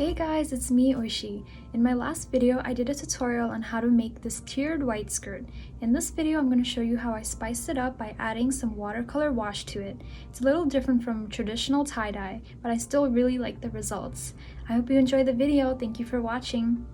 Hey guys, it's me, Oishi. In my last video, I did a tutorial on how to make this tiered white skirt. In this video, I'm going to show you how I spiced it up by adding some watercolor wash to it. It's a little different from traditional tie-dye, but I still really like the results. I hope you enjoyed the video. Thank you for watching.